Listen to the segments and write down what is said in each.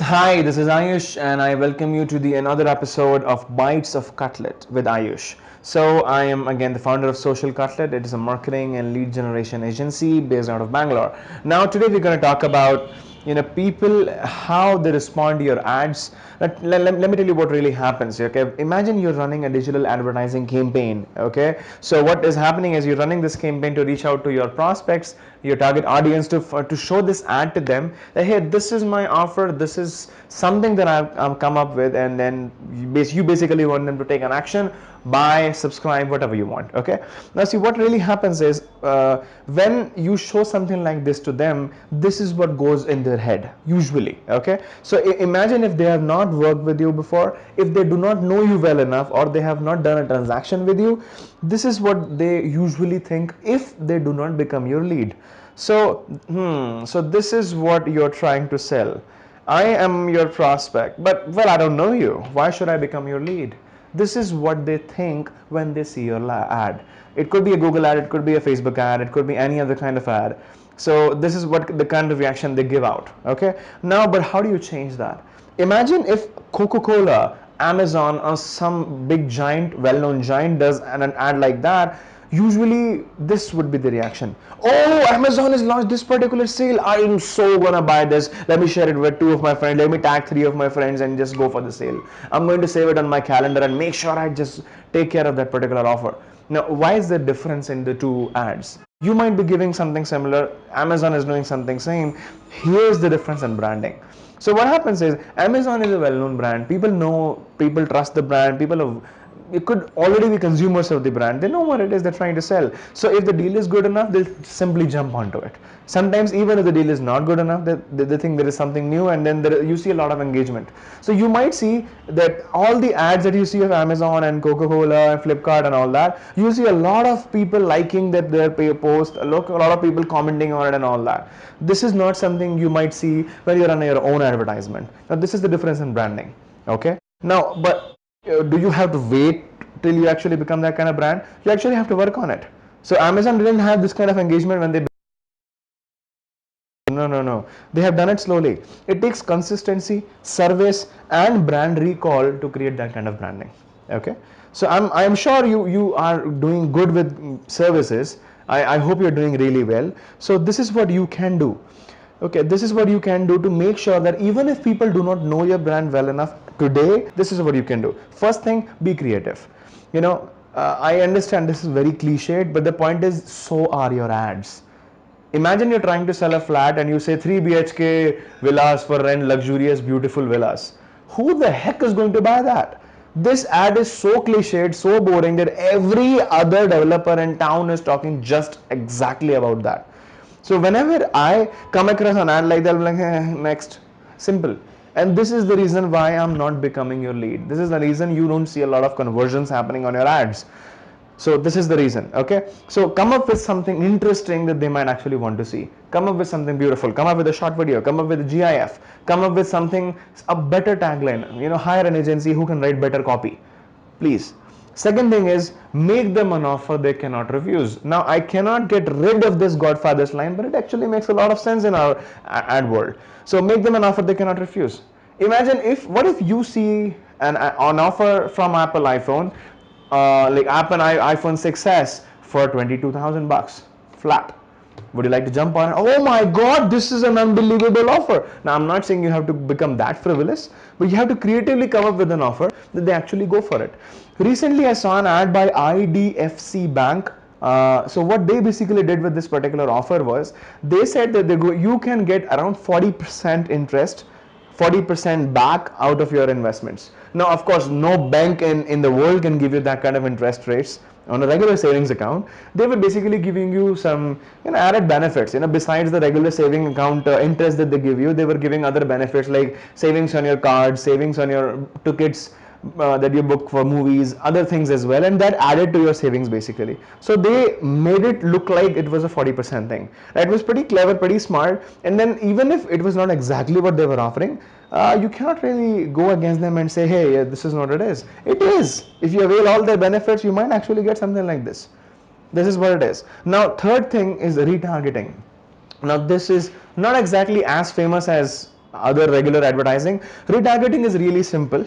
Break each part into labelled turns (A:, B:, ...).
A: Hi, this is Ayush, and I welcome you to the another episode of Bites of Cutlet with Ayush. So, I am again the founder of Social Cutlet. It is a marketing and lead generation agency based out of Bangalore. Now, today we're going to talk about people, how they respond to your ads. Let me tell you what really happens. Okay, imagine you're running a digital advertising campaign. Okay, so what is happening is you're running this campaign to reach out to your prospects, your target audience, to show this ad to them that hey, this is my offer, this is something that I've come up with, and then you basically want them to take an action, buy, subscribe, whatever you want. Okay, now see what really happens is when you show something like this to them, this is what goes in their head usually. Okay, so imagine if they have not worked with you before, if they do not know you well enough, or they have not done a transaction with you, this is what they usually think if they do not become your lead. So this is what you're trying to sell. I am your prospect, but well, I don't know you. Why should I become your lead? This is what they think when they see your ad. It could be a Google ad, it could be a Facebook ad, it could be any other kind of ad. So this is what the kind of reaction they give out. Okay. Now, but how do you change that? Imagine if Coca-Cola, Amazon, or some big giant, well-known giant does an ad like that. Usually this would be the reaction. Oh, Amazon has launched this particular sale, I am so gonna buy this, let me share it with two of my friends, let me tag three of my friends and just go for the sale. I'm going to save it on my calendar and make sure I just take care of that particular offer. Now, why is the difference in the two ads? You might be giving something similar, Amazon is doing something same. Here's the difference in branding. So what happens is Amazon is a well-known brand. People know, people trust the brand. People have, it could already be consumers of the brand. They know what it is they're trying to sell. So if the deal is good enough, they'll simply jump onto it. Sometimes even if the deal is not good enough, they think there is something new, and then you see a lot of engagement. So you might see that all the ads that you see of Amazon and Coca-Cola and Flipkart and all that, you see a lot of people liking that their post, a lot of people commenting on it and all that. This is not something you might see when you run your own advertisement. Now this is the difference in branding. Okay. Now, but do you have to wait till you actually become that kind of brand? You actually have to work on it. So Amazon didn't have this kind of engagement when they no. They have done it slowly. It takes consistency, service, and brand recall to create that kind of branding. Okay. So I'm sure you are doing good with services. I hope you're doing really well. So this is what you can do. Okay, this is what you can do to make sure that even if people do not know your brand well enough today, this is what you can do. First thing, be creative. I understand this is very cliched, but the point is, so are your ads. Imagine you're trying to sell a flat and you say 3 BHK villas for rent, luxurious, beautiful villas. Who the heck is going to buy that? This ad is so cliched, so boring that every other developer in town is talking just exactly about that. So whenever I come across an ad like that, I'm like, next. Simple. And this is the reason why I'm not becoming your lead. This is the reason you don't see a lot of conversions happening on your ads. So this is the reason. Okay, so come up with something interesting that they might actually want to see. Come up with something beautiful, come up with a short video, come up with a GIF, come up with something, a better tagline. Hire an agency who can write better copy, please. Second thing is, make them an offer they cannot refuse. Now I cannot get rid of this Godfather's line, but it actually makes a lot of sense in our ad world. So make them an offer they cannot refuse. Imagine what if you see an offer from Apple iPhone, like Apple iPhone 6s for 22,000 bucks flat. Would you like to jump on it? Oh my god, this is an unbelievable offer. Now I'm not saying you have to become that frivolous, but you have to creatively come up with an offer that they actually go for it. Recently I saw an ad by IDFC Bank. So what they basically did with this particular offer was, they said that you can get around 40% interest, 40% back out of your investments. Now of course no bank in the world can give you that kind of interest rates on a regular savings account. They were basically giving you some added benefits. Besides the regular saving account interest that they give you, they were giving other benefits like savings on your cards, savings on your tickets that you book for movies, other things as well, and that added to your savings basically. So they made it look like it was a 40% thing. It was pretty clever, pretty smart. And then even if it was not exactly what they were offering, you cannot really go against them and say, hey, this is not what it is. It is. If you avail all their benefits, you might actually get something like this. This is what it is. Now third thing is retargeting. Now this is not exactly as famous as other regular advertising. Retargeting is really simple.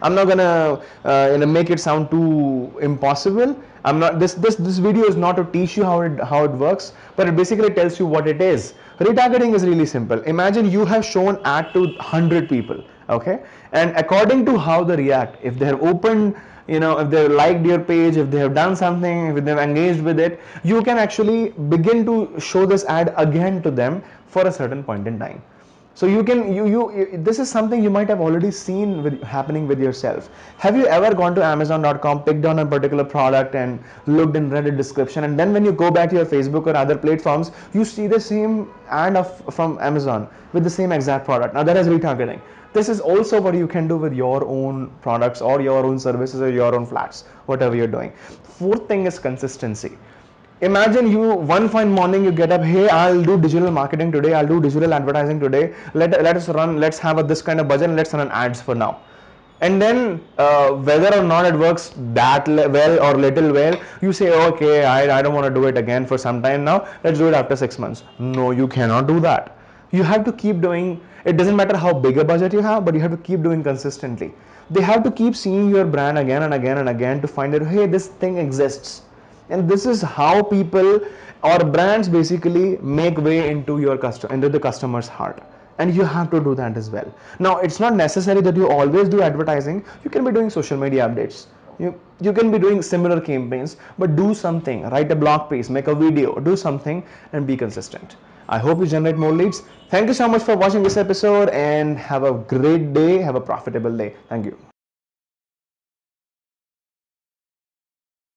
A: I'm not gonna make it sound too impossible. I'm not. This video is not to teach you how it works, but it basically tells you what it is. Retargeting is really simple. Imagine you have shown ad to 100 people, okay, and according to how they react, if they have opened, if they have liked your page, if they have done something, if they have engaged with it, you can actually begin to show this ad again to them for a certain point in time. So you can this is something you might have already seen happening with yourself. Have you ever gone to Amazon.com, picked on a particular product and looked and read a description, and then when you go back to your Facebook or other platforms, you see the same ad from Amazon with the same exact product? Now that is retargeting. This is also what you can do with your own products or your own services or your own flats, whatever you're doing. Fourth thing is consistency. Imagine you one fine morning you get up, hey, I'll do digital marketing today, I'll do digital advertising today, let's have this kind of budget and let's run ads for now. And then whether or not it works that well or little well, you say, okay, I don't want to do it again for some time now, let's do it after 6 months. No, you cannot do that. You have to keep doing, it doesn't matter how big a budget you have, but you have to keep doing consistently. They have to keep seeing your brand again and again and again to find out, hey, this thing exists. And this is how people or brands basically make way into the customer's heart. And you have to do that as well. Now, it's not necessary that you always do advertising. You can be doing social media updates. You can be doing similar campaigns, but do something. Write a blog piece, make a video, do something, and be consistent. I hope you generate more leads. Thank you so much for watching this episode, and have a great day. Have a profitable day. Thank you.